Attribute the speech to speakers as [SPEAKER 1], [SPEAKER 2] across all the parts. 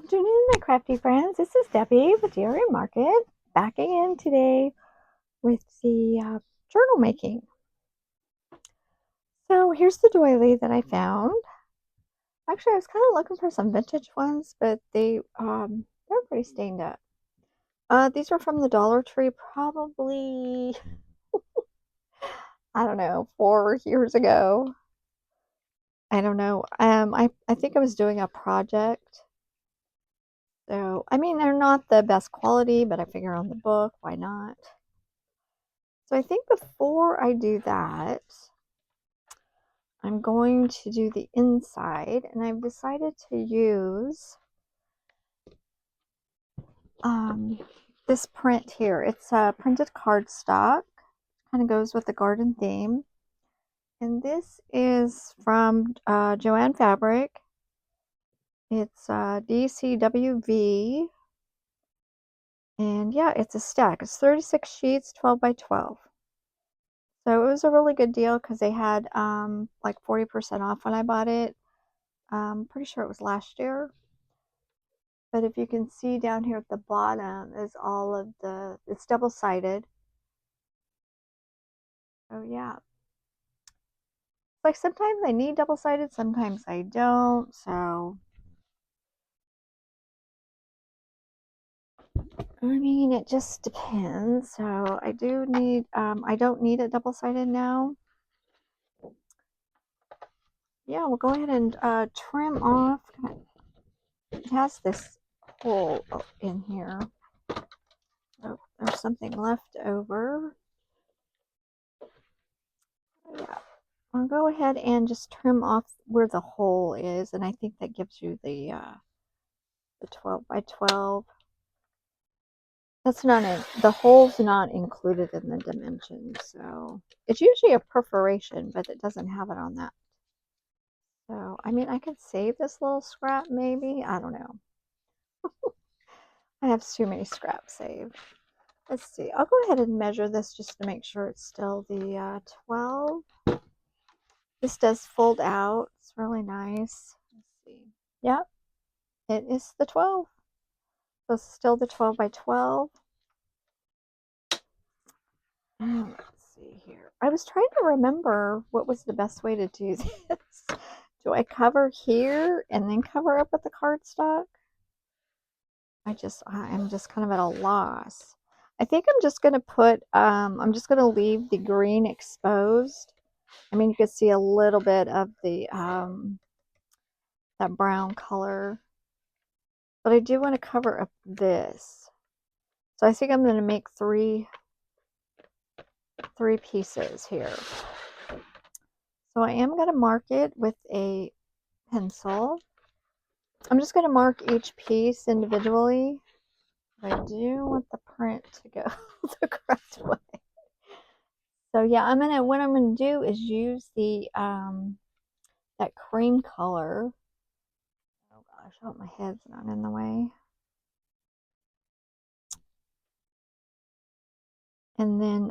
[SPEAKER 1] Afternoon, my crafty friends. This is Debbie with DRA Market, back again today with the journal making. So here's the doily that I found. Actually, I was kind of looking for some vintage ones, but they're pretty stained up. These were from the Dollar Tree, probably I don't know, 4 years ago. I don't know. I think I was doing a project. So, I mean, they're not the best quality, but I figure on the book, why not? So I think before I do that, I'm going to do the inside, and I've decided to use this print here. It's a printed cardstock, kind of goes with the garden theme. And this is from Joanne Fabric. It's DCWV. And yeah, it's a stack. It's 36 sheets, 12 by 12. So it was a really good deal because they had like 40% off when I bought it. Pretty sure it was last year. But if you can see down here at the bottom is all of it's double-sided. Oh yeah. Like sometimes I need double-sided, sometimes I don't, so. I mean, it just depends. So I do need, I don't need it double-sided now. Yeah, we'll go ahead and trim off. It has this hole in here. Oh, there's something left over. Yeah, I'll go ahead and just trim off where the hole is, and I think that gives you the 12 by 12. That's not in, the hole's not included in the dimensions, so it's usually a perforation, but it doesn't have it on that. So, I mean, I could save this little scrap maybe. I don't know. I have too many scraps saved. Let's see. I'll go ahead and measure this just to make sure it's still the 12. This does fold out. It's really nice. Let's see. Yep, it is the 12. So it's still the 12 by 12. Let's see here. I was trying to remember what was the best way to do this. Do I cover here and then cover up with the cardstock? I'm just kind of at a loss. I think I'm just going to put, I'm just going to leave the green exposed. I mean, you can see a little bit of the, that brown color. But I do want to cover up this. So I think I'm going to make three pieces here. So I am going to mark it with a pencil. I'm just going to mark each piece individually. But I do want the print to go the correct way. So yeah, what I'm gonna do is use the that cream color. Oh gosh, I hope my head's not in the way. And then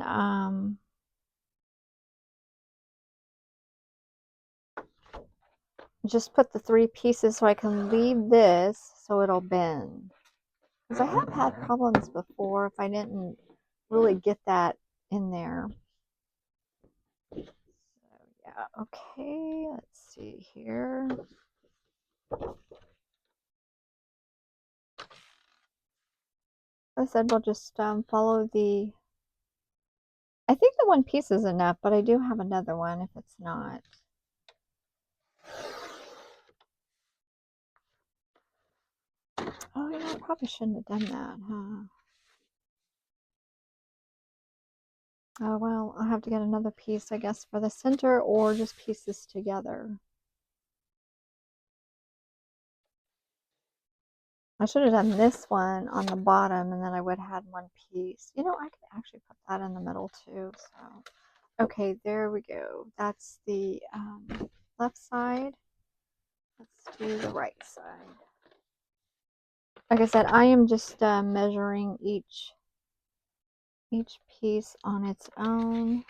[SPEAKER 1] just put the 3 pieces so I can leave this so it'll bend. Because I have had problems before if I didn't really get that in there. So yeah, okay, let's see here. I said we'll just follow the, I think the 1 piece is enough, but I do have another one if it's not. Oh yeah, I probably shouldn't have done that, huh? Oh well, I'll have to get another piece, I guess, for the center, or just piece this together. I should have done this one on the bottom, and then I would have had 1 piece. You know, I could actually put that in the middle too. So, okay, there we go. That's the left side. Let's do the right side. Like I said, I am just measuring each piece on its own.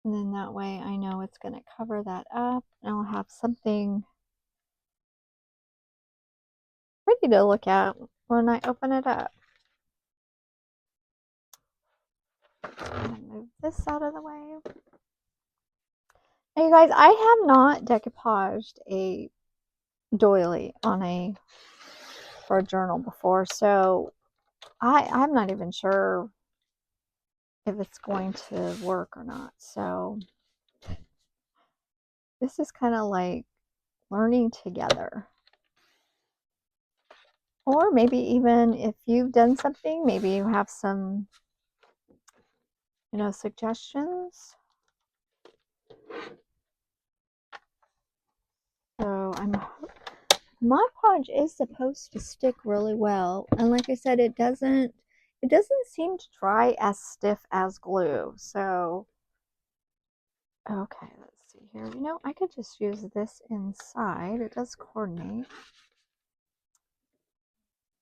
[SPEAKER 1] And then that way I know it's going to cover that up, and I'll have something pretty to look at when I open it up. I'm going to move this out of the way. Now, you guys, I have not decoupaged a doily on for a journal before, so I'm not even sure if it's going to work or not. So this is kind of like learning together. Or maybe even if you've done something, maybe you have some, suggestions. So Mod Podge is supposed to stick really well, and like I said, it doesn't seem to dry as stiff as glue. So okay, let's see here. I could just use this inside. It does coordinate.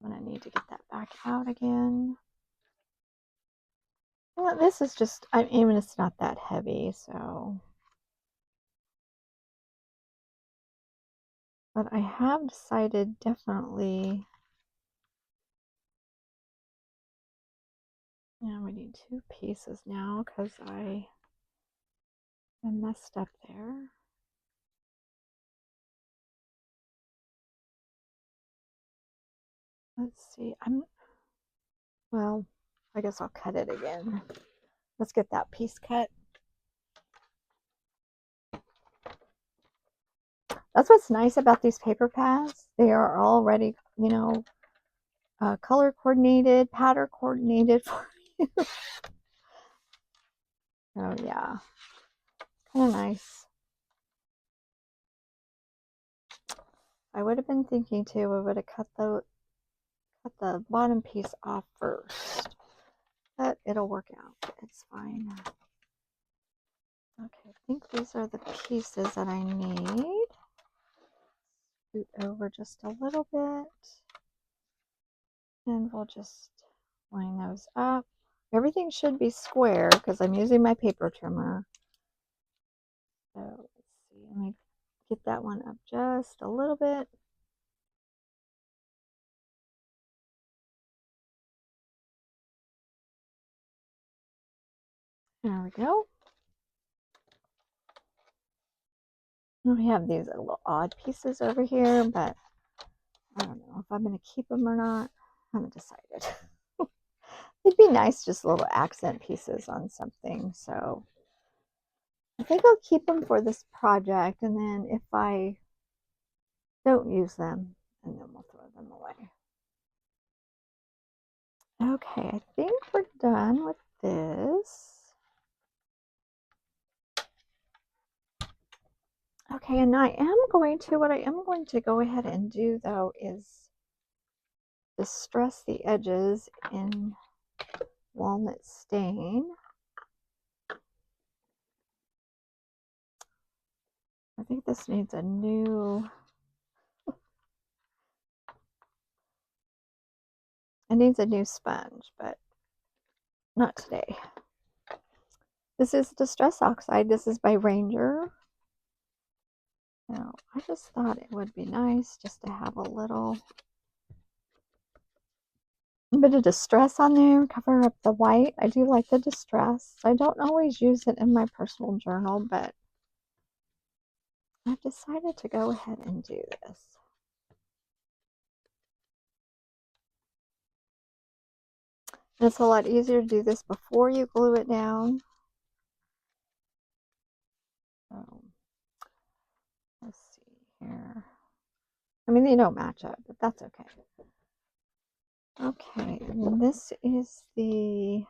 [SPEAKER 1] I'm gonna need to get that back out again. Well, this is just, I mean, it's not that heavy, so. But I have decided definitely, we need 2 pieces now because I messed up there. Let's see, well, I guess I'll cut it again. Let's get that piece cut. That's what's nice about these paper pads. They are already, color coordinated, pattern coordinated for you. Oh yeah, kind of nice. I would have been thinking too, I would have cut the bottom piece off first, but it'll work out. It's fine. Okay, I think these are the pieces that I need. Scoot over just a little bit, and we'll just line those up. Everything should be square because I'm using my paper trimmer. So let's see, let me get that one up just a little bit. There we go. We have these little odd pieces over here, but I don't know if I'm going to keep them or not. I haven't decided. It'd be nice, just little accent pieces on something. So I think I'll keep them for this project, and then if I don't use them, and then we'll throw them away. Okay, I think we're done with this. Okay, and what I am going to go ahead and do though is distress the edges in walnut stain. I think this needs a new, sponge, but not today. This is Distress Oxide. This is by Ranger. Now, I just thought it would be nice just to have a little bit of distress on there, cover up the white. I do like the distress. I don't always use it in my personal journal, but I've decided to go ahead and do this. And it's a lot easier to do this before you glue it down. So, let's see here. I mean, they don't match up, but that's okay. Okay, and this is the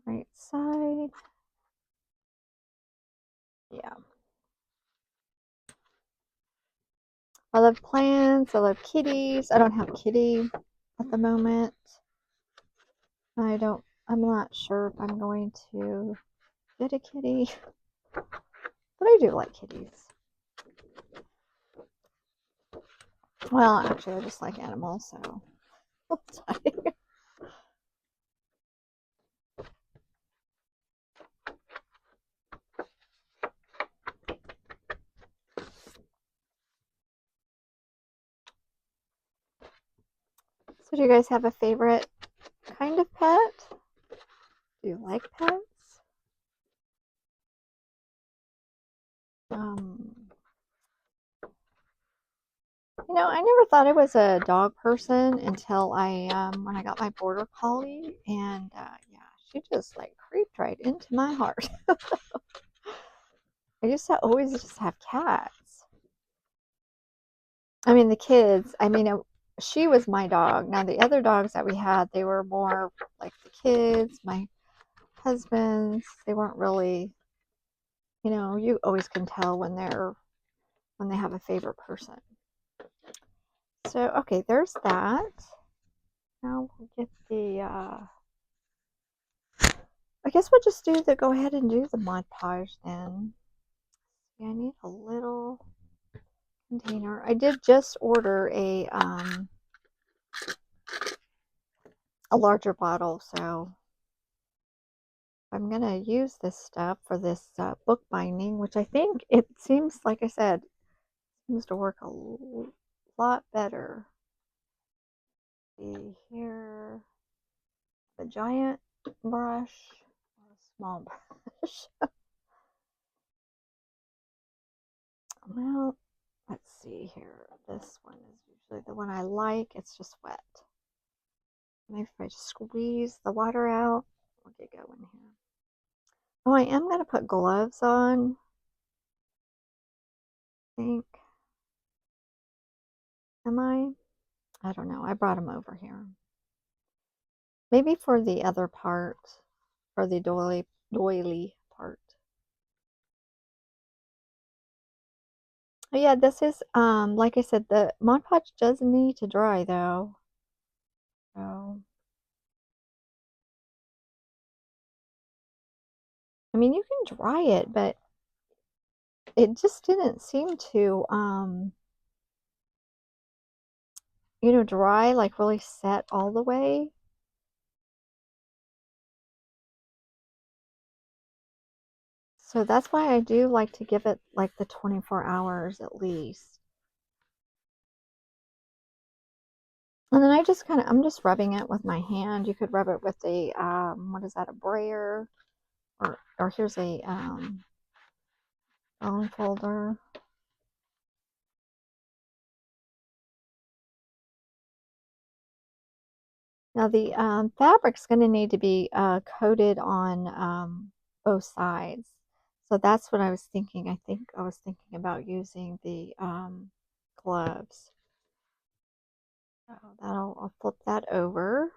[SPEAKER 1] right side. Yeah. I love plants. I love kitties. I don't have a kitty at the moment. I'm not sure if I'm going to get a kitty, but I do like kitties. Well, actually, I just like animals, so. So do you guys have a favorite kind of pet? Do you like pets? I never thought I was a dog person until when I got my border collie, and yeah, she just like creeped right into my heart. I used to always just have cats. I mean, the kids. She was my dog. Now the other dogs that we had, they were more like the kids, my husband's. They weren't really, you always can tell when they have a favorite person. So okay, there's that. Now we'll get the. I guess we'll just go ahead and do the Mod Podge then. Yeah, I need a little container. I did just order a larger bottle, so I'm gonna use this stuff for this book binding, which I think it seems, like I said, seems to work a lot better. See here, the giant brush, or a small brush. Well, let's see here. This one is usually the one I like. It's just wet. Maybe if I just squeeze the water out, we'll get going here. Oh, I am going to put gloves on, I think. Am I? I don't know. I brought them over here. Maybe for the other part, for the doily part. Oh yeah, this is, like I said, the Mod Podge does need to dry though. So, I mean, you can dry it, but it just didn't seem to, dry, like really set all the way. So that's why I do like to give it like the 24 hours at least. And then I'm just rubbing it with my hand. You could rub it with a, what is that, a brayer? Or here's a bone folder. Now the fabric's going to need to be coated on both sides. So that's what I was thinking. I think I was thinking about using the gloves. So I'll flip that over.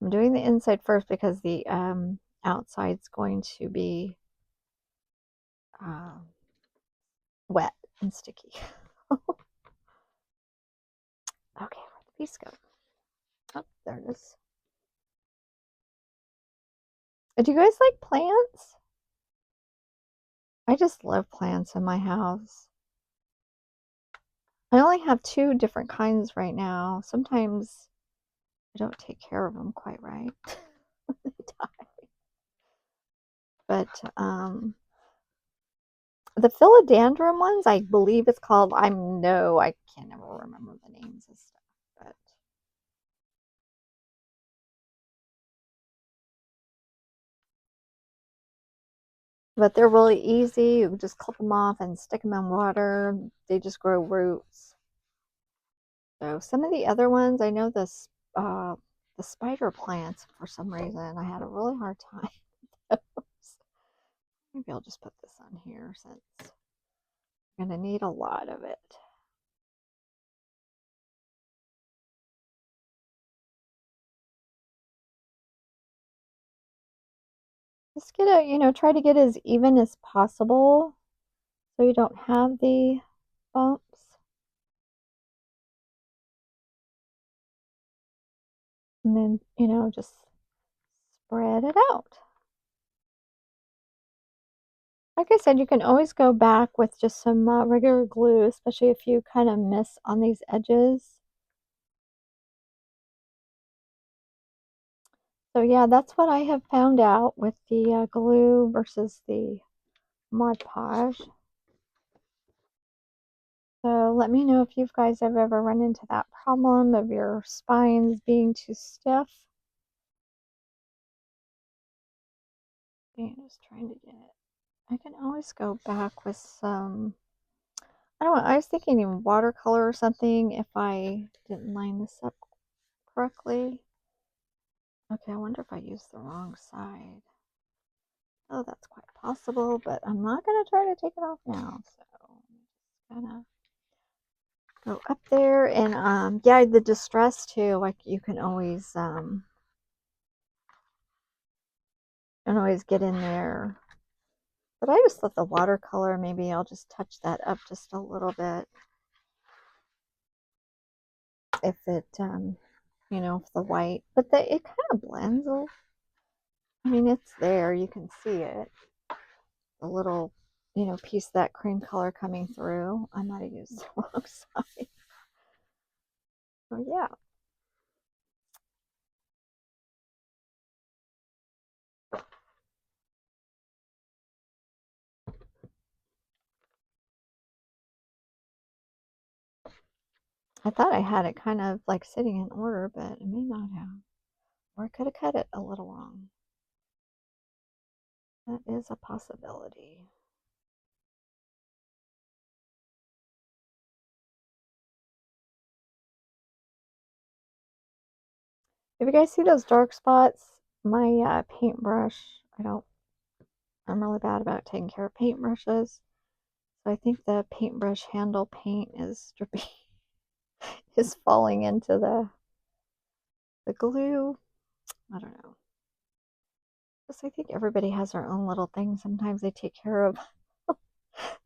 [SPEAKER 1] I'm doing the inside first because the outside's going to be wet and sticky. Okay, where'd the piece go? Oh, there it is. Do you guys like plants? I just love plants in my house. I only have 2 different kinds right now. Sometimes I don't take care of them quite right. They die. But the philodendron ones, I believe it's called, I can't never remember the names of stuff, but they're really easy. You just clip them off and stick them in water. They just grow roots. So some of the other ones, I know the spider plants, for some reason, I had a really hard time with those. Maybe I'll just put this on here since I'm going to need a lot of it. Just try to get as even as possible so you don't have the bumps. And then, just spread it out. Like I said, you can always go back with just some regular glue, especially if you kind of miss on these edges. So yeah, that's what I have found out with the glue versus the Mod Podge. So let me know if you guys have ever run into that problem of your spines being too stiff. I'm just trying to get it. I can always go back with some, I don't know, I was thinking even watercolor or something if I didn't line this up correctly. Okay, I wonder if I used the wrong side. Oh, that's quite possible, but I'm not going to try to take it off now. So I'm just going to go up there. And yeah, the distress too, like you can always get in there. But I just thought the watercolor, maybe I'll just touch that up just a little bit. If it, you know, if the white, but it kind of blends. I mean, it's there, you can see it. The little, you know, piece of that cream color coming through. I might have used the wrong side. So yeah. I thought I had it kind of like sitting in order, but it may not have. Or I could have cut it a little wrong. That is a possibility. If you guys see those dark spots, my paintbrush, I'm really bad about taking care of paintbrushes. So I think the paintbrush handle paint is dripping, is falling into the glue. I don't know. Just I think everybody has their own little thing. Sometimes they take care of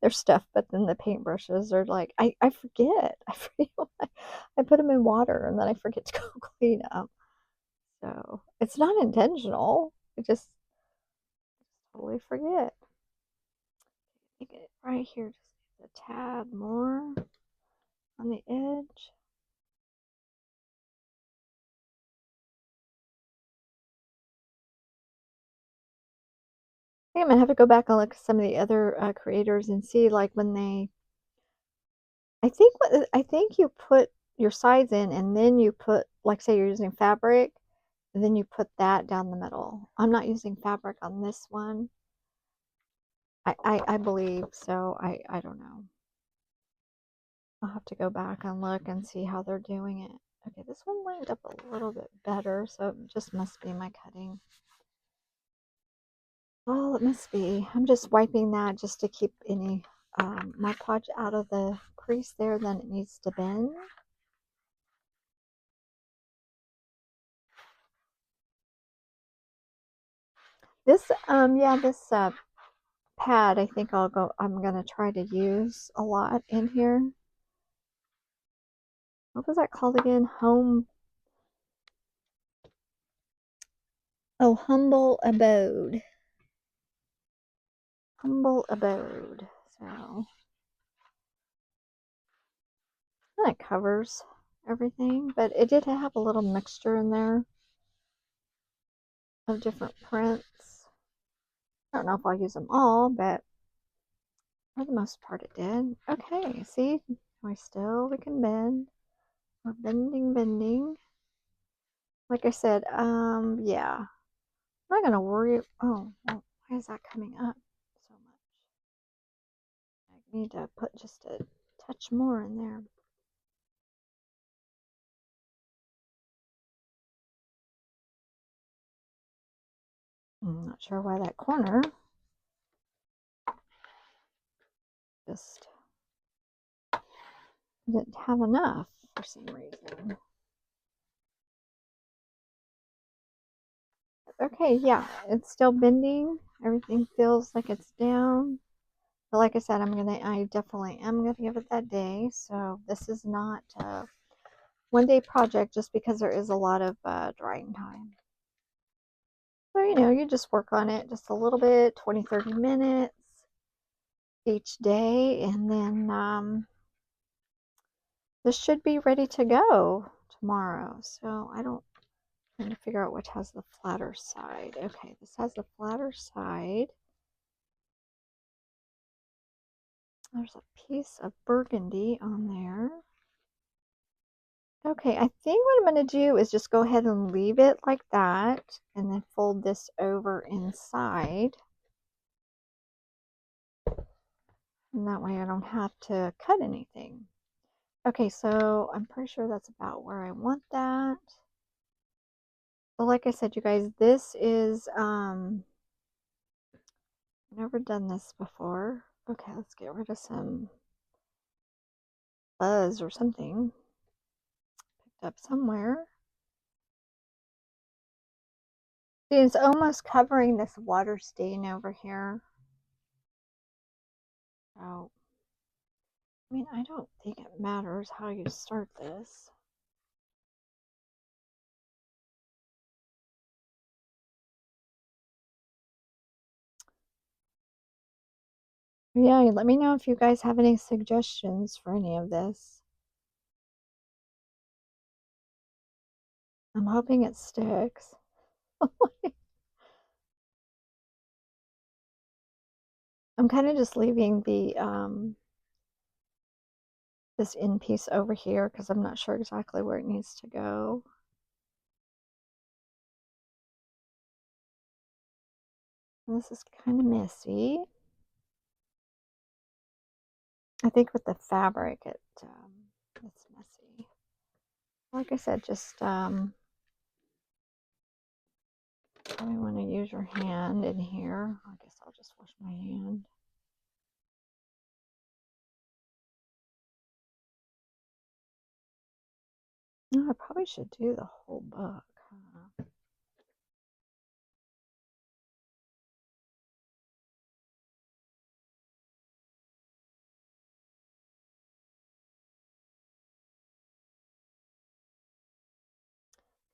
[SPEAKER 1] their stuff, but then the paintbrushes are like, I forget. I put them in water and then I forget to go clean up. So it's not intentional. I just totally forget. Make it right here, just a tad more on the edge. I think I'm gonna have to go back and look at some of the other creators and see like when they. I think you put your sides in and then you put, like, say you're using fabric, and then you put that down the middle. I'm not using fabric on this one. I believe so. I don't know. I'll have to go back and look and see how they're doing it. Okay, this one lined up a little bit better, so it just must be my cutting. Oh, it must be. I'm just wiping that just to keep any Mod Podge out of the crease there, then it needs to bend. This, yeah, this pad, I think I'm going to try to use a lot in here. What was that called again? Humble Abode. Humble Abode. So, that covers everything, but it did have a little mixture in there of different prints. I don't know if I'll use them all, but for the most part it did. Okay, see, we can bend. We're bending. Like I said, yeah. I'm not gonna worry. Oh, well, why is that coming up so much? I need to put just a touch more in there. I'm not sure why that corner just didn't have enough for some reason. Okay, yeah, it's still bending. Everything feels like it's down. But like I said, I definitely am gonna give it that day. So this is not a one-day project just because there is a lot of drying time. So, you know, you just work on it just a little bit, 20, 30 minutes each day, and then this should be ready to go tomorrow. So I'm trying to figure out which has the flatter side. Okay, this has the flatter side. There's a piece of burgundy on there. Okay, I think what I'm going to do is just go ahead and leave it like that and then fold this over inside. And that way I don't have to cut anything. Okay, so I'm pretty sure that's about where I want that. So like I said, you guys, this is, never done this before. Okay, let's get rid of some buzz or something. Picked up somewhere. See, it's almost covering this water stain over here. Oh, I mean, I don't think it matters how you start this. Yeah, let me know if you guys have any suggestions for any of this. I'm hoping it sticks. I'm kind of just leaving the this end piece over here because I'm not sure exactly where it needs to go. And this is kind of messy. I think with the fabric, it's messy. Like I said, just probably want to use your hand in here. I guess I'll just wash my hand. No, I probably should do the whole book.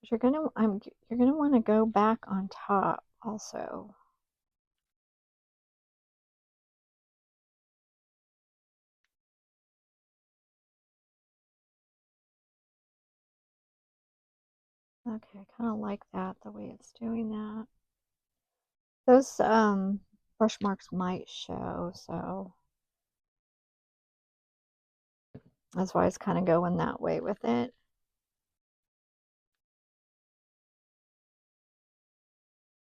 [SPEAKER 1] You're gonna want to go back on top also. Okay, I kind of like that, the way it's doing that. Those brush marks might show, so that's why I was kind of going that way with it.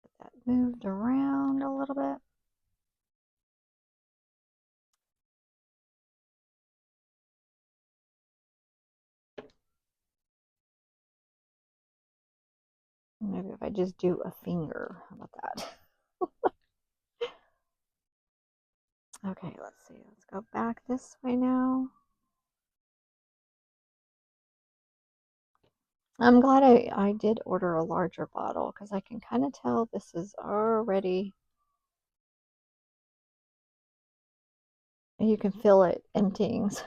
[SPEAKER 1] Get that moved around a little bit. Maybe if I just do a finger, how about that? Okay, let's see. Let's go back this way now. I'm glad I did order a larger bottle because I can kind of tell this is already, you can feel it emptying. So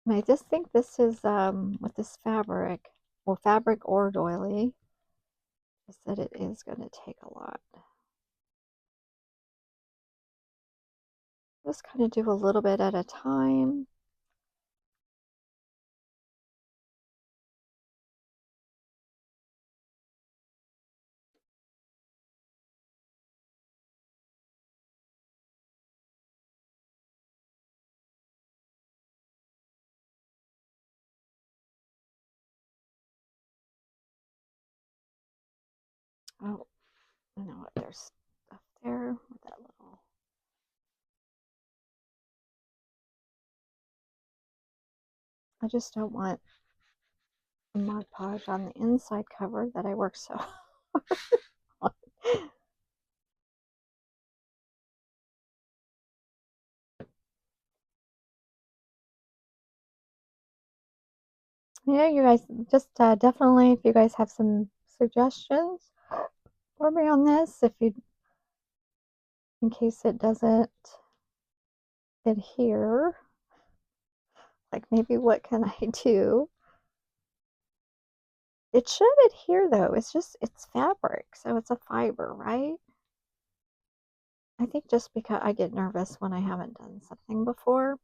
[SPEAKER 1] I just think this is with this fabric, well, fabric or doily, just that it is going to take a lot. Just kind of do a little bit at a time. Oh, you know what? There's stuff there with that little. I just don't want a Mod Podge on the inside cover that I worked so hard on. Yeah, you guys, just definitely, if you guys have some suggestions for me on this, if you, in case it doesn't adhere, like maybe what can I do? It should adhere though. It's fabric, so it's a fiber, right? I think just because I get nervous when I haven't done something before.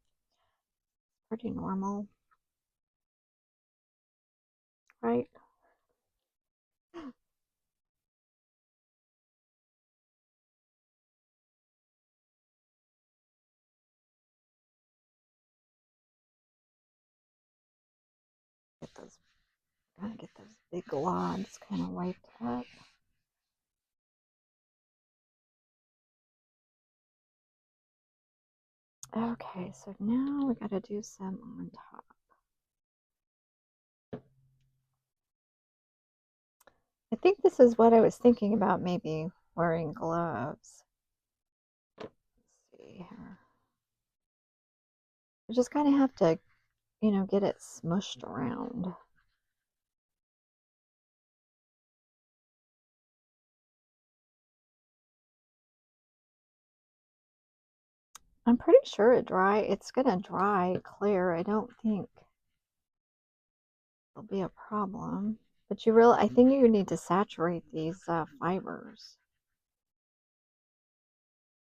[SPEAKER 1] Pretty normal, right? Gotta get those big globs kind of wiped up. Okay, so now we gotta do some on top. I think this is what I was thinking about, maybe wearing gloves. Let's see here. You just kind of have to, you know, get it smushed around. I'm pretty sure it's gonna dry clear. I don't think it'll be a problem. But I think you need to saturate these fibers.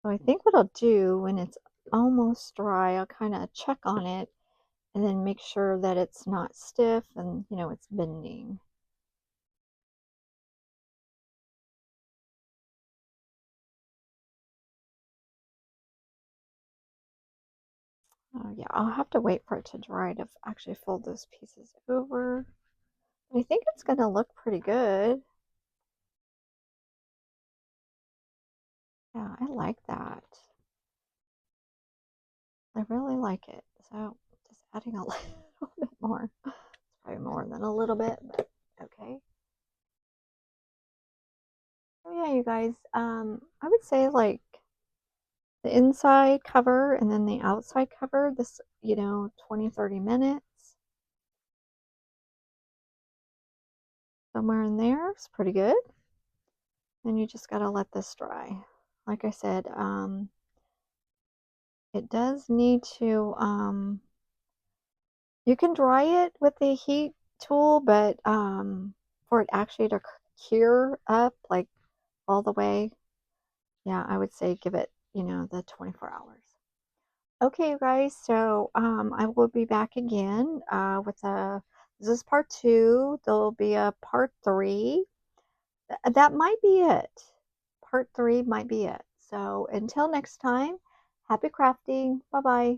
[SPEAKER 1] So I think what I'll do when it's almost dry, I'll kind of check on it and then make sure that it's not stiff and, you know, it's bending. Oh yeah, I'll have to wait for it to dry to actually fold those pieces over. But I think it's going to look pretty good. Yeah, I like that. I really like it. So just adding a little bit more. It's probably more than a little bit, but okay. So yeah, you guys, I would say like the inside cover and then the outside cover, this, you know, 20-30 minutes. Somewhere in there is pretty good. Then you just got to let this dry. Like I said, it does need to, you can dry it with the heat tool, but for it actually to cure up like all the way, yeah, I would say give it, you know, the 24 hours. Okay, you guys, so I will be back again with this is part 2. There'll be a part 3. That might be it. Part 3 might be it. So until next time, happy crafting. Bye-bye.